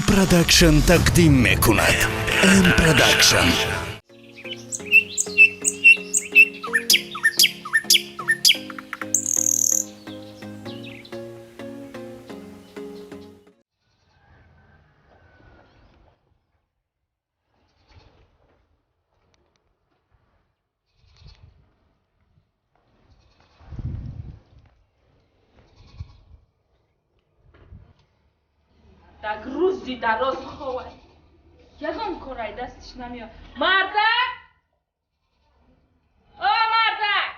پروداکشن تقدیم میکند. ام پروداکشن. Так روزی دراز خواه یکم کرای دستش نمیاد. مردک او مردک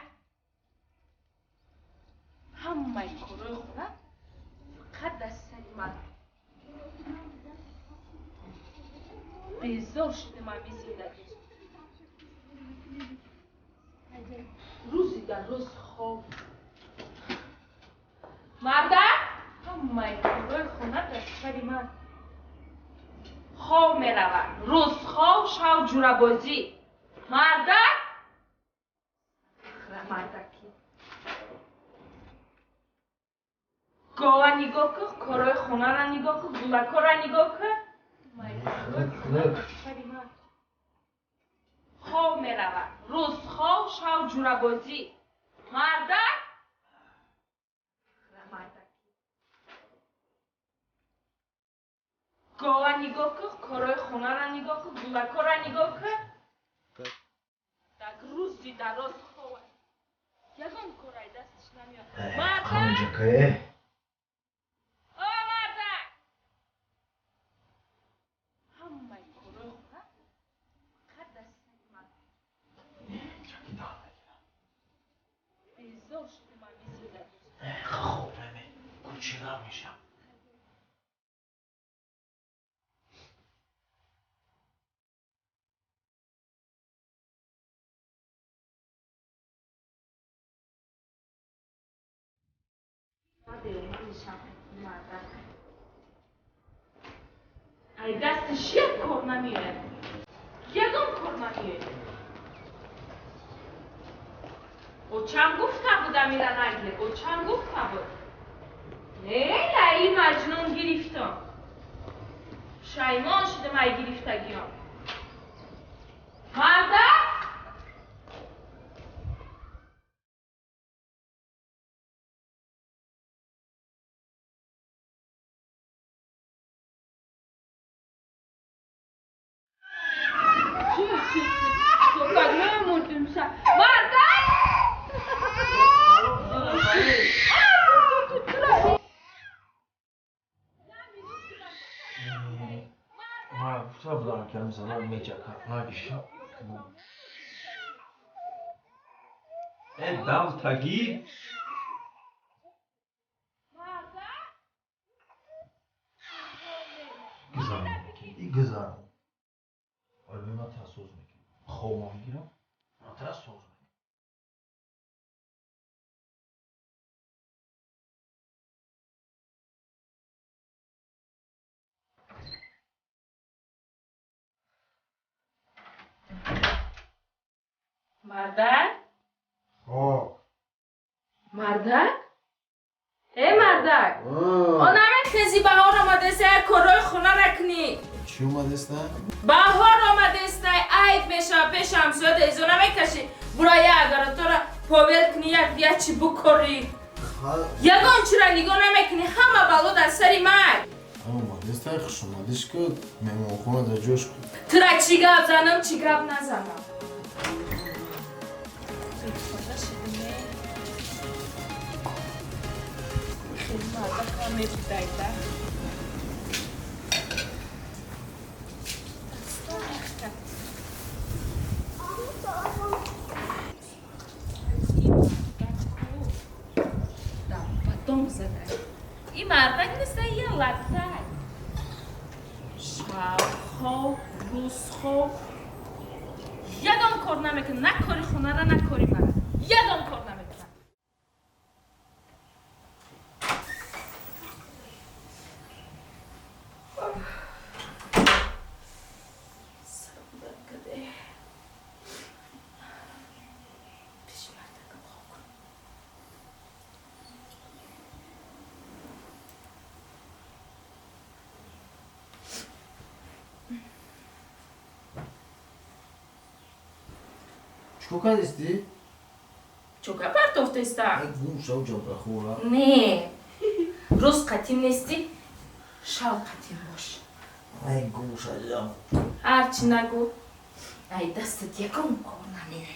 همه کرای خونه فقط دست سری من بیزار شده من بی زندگی. روزی دراز خواه مردک همه کرای خونه دست سری من خواه میرود. روز خواه شو جوره بازی. مردک مردکی گاه نگاه که کارای خونه را نگاه که گلکا را نگاه که خواه میرود. روز خواه شو جوره بازی. مردک گاه نگاه که کارای خونه را نگاه که گلکا را نگاه که так روزی دراز خواه یکم کارای دستش نمیاد. مردک او مردک همه کارای خونه فقط دست من بیزار شده من بی زندگی. خوب کوچیکم میشم. ای دستش یک کار نمیره یکم کار نمیره. او چند گفته بودم میرن اگله او چند گفته بود نه این مجنون گرفتم شایمان شده مای گرفتگیام. مردک چی سوکاد نموردیم شد. مردک Šta budem kjem za nam međaka, najviše. Dam tagi. Güzel iyi güzel. Ölüme ters söz mekin. Kovma gidiyorum. Ters söz mekin. مردک Ho. مردک ای مردک آنمه تزی بهار آمده سه کروی خونه رکنی چی اومده است نه؟ بهار آمده است عید میشه پیشم شده ایزو نمیکشی برای اگر تو را پاول کنی یک دیگه چی بکاری یگان چرا نگاه نمیکنی همه بلو در سری من اومده است خوش اومدش که مهمون خونه در جوش کن. تو را چی گپ زنم چی گپ نزنم خیلی مردک هم میبودایده دم زده این مردک نیست یه لطه شب خواب روز خواب یکم کار نمیکنه نه کاری خونه را نه کاری من یکم کار نمیکنه. چیکار کردی؟ چوکا پرتوفته است. ای گم شو جابرا خورا. نه. روز قدیم نیستی. شب قدیم باش. ای گم شو. هرچی نگو. ای دستت یکم کار نمیره.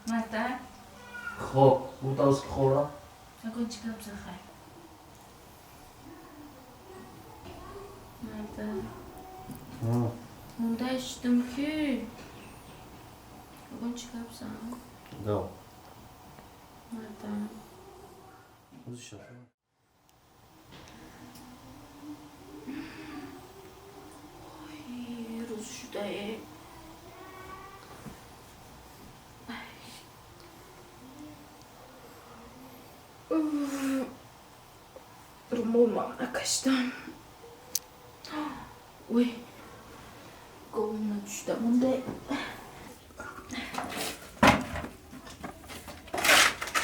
مرتا. خب بود از خورا. نگو چیکار بزخای. مرتا. مونده اشتم که. نگو چیکار بزخای. دو. مرتا. روز شد. روز شده. رو مومم نکشتم. وی گوم نداشته مونده.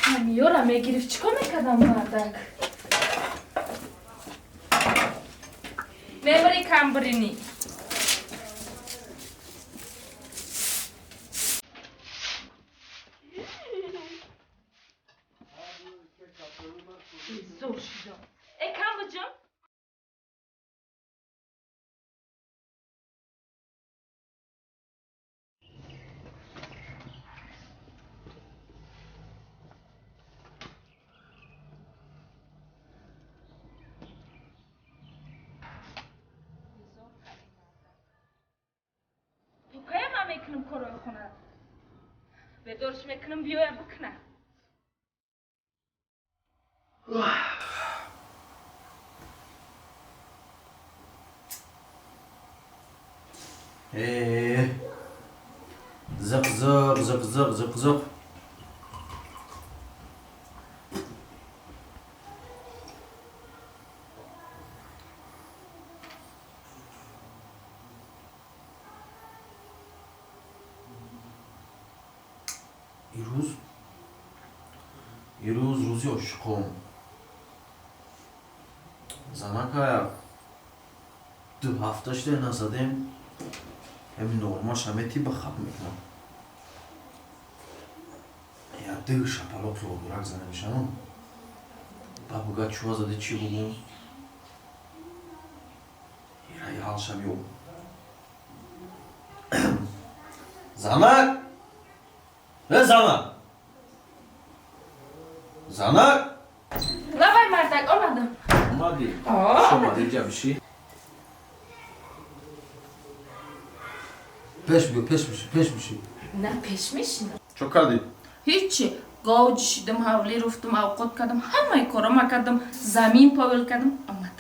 همیورا میگیرف چیکار میکردم مردک. میبری کمبرینی. زور شدم. ای کمبر جان. من میکنم کارو خونه. به دورش میکنم بیایم بکنه. زق زق زق زق زق زق. ایروز روزی عشقم. زنکا دو هفتهش ده نزدیم. همین نورماش همه تی بخواب میکنم. یا دو شپلوک رو برک زنه میشم. بابا چوا زده چی بگم؟ ایرای حال شمیو. زنک؟ زنک؟ زنک؟ لبای مردک آمدم. اومدی؟ شما اینجا بشی؟ پیش بشی. نه پیش میشینم. چو کردی؟ هیچی. گاو جشیدم، حولی رفتم، اوقات کردم، همه کارم کردم، زمین پاول کردم، آمدم.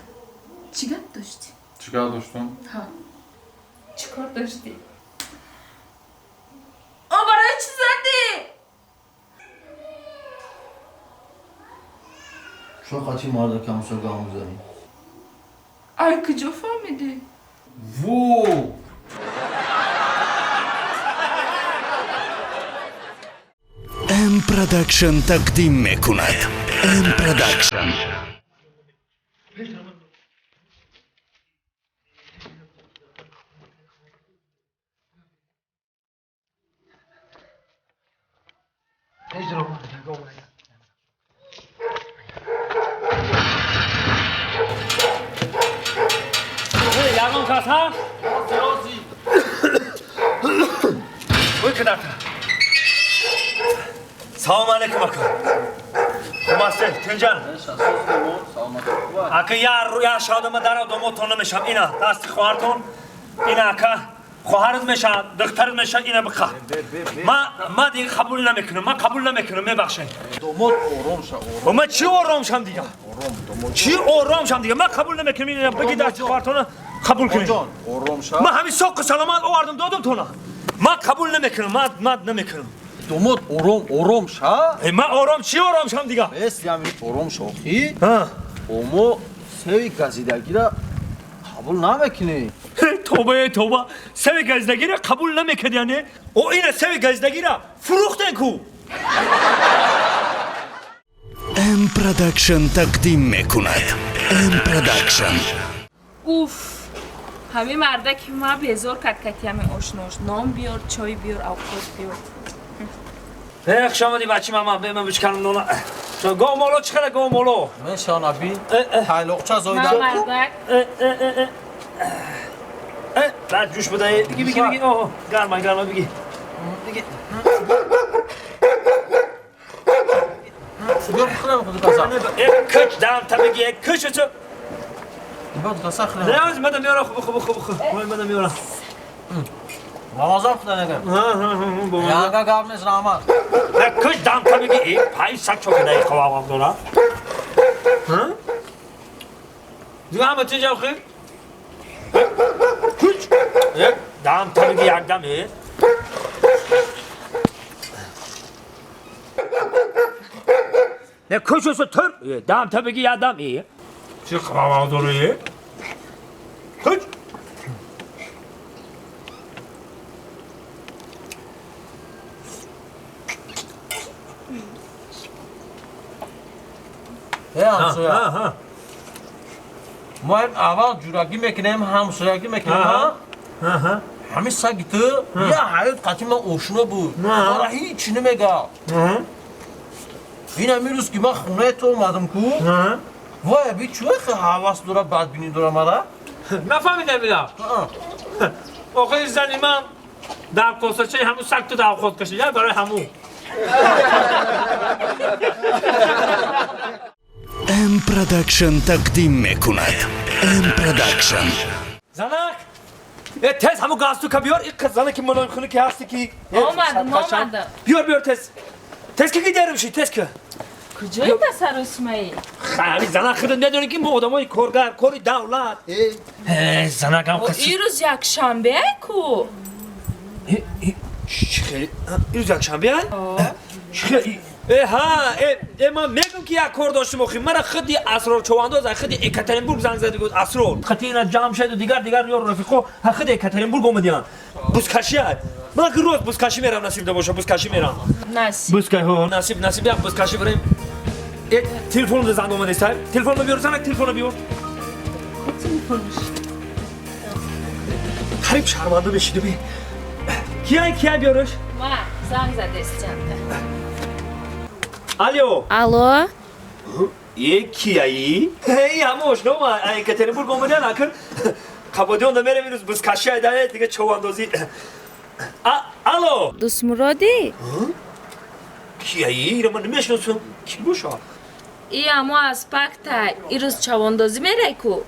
چیکار داشتی؟ چیکار داشتم؟ ها. چیکار داشتی؟ برای چی زدی؟ چو قاطی مارده که همسا گام بزنی؟ ای کجا فهمیدی؟ وو! ام پروداکشن تقدیم میکند. ام پروداکشن. 야간 가사? 왜 이렇게 나타? 사람 알레이쿰 아까. 고맙세, 텐잔. 아까 야 شادم در دومتون میشم اینا دست خواهرتون اینا آقا خواهرت میشم دخترت میشم اینا بخواه ما دیگه قبول نمیکنم میبخشین دومت آرام شو. ما چی آرام شم دیگه چی آرام شم دیگه ما قبول نمیکنم اینا بگی دست خواهرتون قبول کنید جان آرام شو. ما همین سوق سلامت آوردم دادم تو ما قبول نمیکنم ما نمیکنم دومت آرام شو. ما آرام چی آرام شم دیگه بس یعنی آرام شو خی. ها اما سوی گزیدگی را قبول نمیکنی. توبه سوی گزدگی را قبول نمیکنی یعنی او این سوی گزدگی را فروختن کو ام پروداکشن تقدیم میکند. ام پروداکشن. اوف همین مرده که ما بیزور کرد که همین آشناش نام بیار چای بیار اوقات بیار خوش آمدی بچه ماما به من بچکنم نونا گو مولو چقدر گو مولو من شانبی تایلوقچه ما زایده مردک بعد جوش بده بگی اوه گرمه بگی بیار بخورم خود کسا کچ دام تا بگی کچ تو بیار کسا خورم نه مدام میارم خوب مدام میارم رمضان خدا نگم یانگا گاب نیست رحمت نه کچ دام تا بگی ای پای سک چوکه دایی خوابم دارم دیگه همه چی جاو خیلی کچ یک دام تا بگی یک دمی نه کچ است تر دام تا بگی یک دمی چی خوابم داری کچ همسویا ما اول جورگی میکنیم همسویگی میکنیم همین سگ تو یه حیات قطعی من اوشنا بود برای هیچی نمیگه این همین روز که من خونه تو اومدم کو وای بی چوه خیلی حواس داره بدبینی داره مرا نفهمیدم بیدم آخه زنی من در کساچه همون سگ تو در خود کشیده برای همون ام پروداکشن تقدیم میکند. ام پروداکشن. زنک تز همون گاز تو که بیار این زنه که منو خونه که هستی که آمدم بیار تز که دیرم شی تز که کجایی پسر اسمایی؟ خیلی زنک خیلی نداری که ما آدمای کارگر کاری دولت زنک هم کسی این روز یک شنبه کو؟ خیلی این روز یک شنبه خیلی من میگم که یک کار داشتم آخی مرا خیلی اسرار چوانداز خیلی اکاترینبورگ زنگ زده بود اسرار خیلی اینا جمع شد و دیگر یار رفیقو خیلی اکاترینبورگ اومدن بوسکاشی من که روز بوسکاشی میرم نصیب ده باشه بوسکاشی میرم نصیب نصیب یک بوسکاشی بریم تلفن ده زنگ اومده است تلفن رو بیار زنگ تلفن رو بیار خریب شرمنده بشید بی کیا بیارش ما زنگ زده است چنده الو یکیایی؟ ای هموش نو ما اکاترینبورگ اومدن اکر قبادی اونده میرم این روز بوسکاشی داره دیگه چواندازی الو دوست مرادی؟ کیایی؟ رو من نمیشناسم کی باشه؟ ای اما از پکتای این روز چواندازی میره کو؟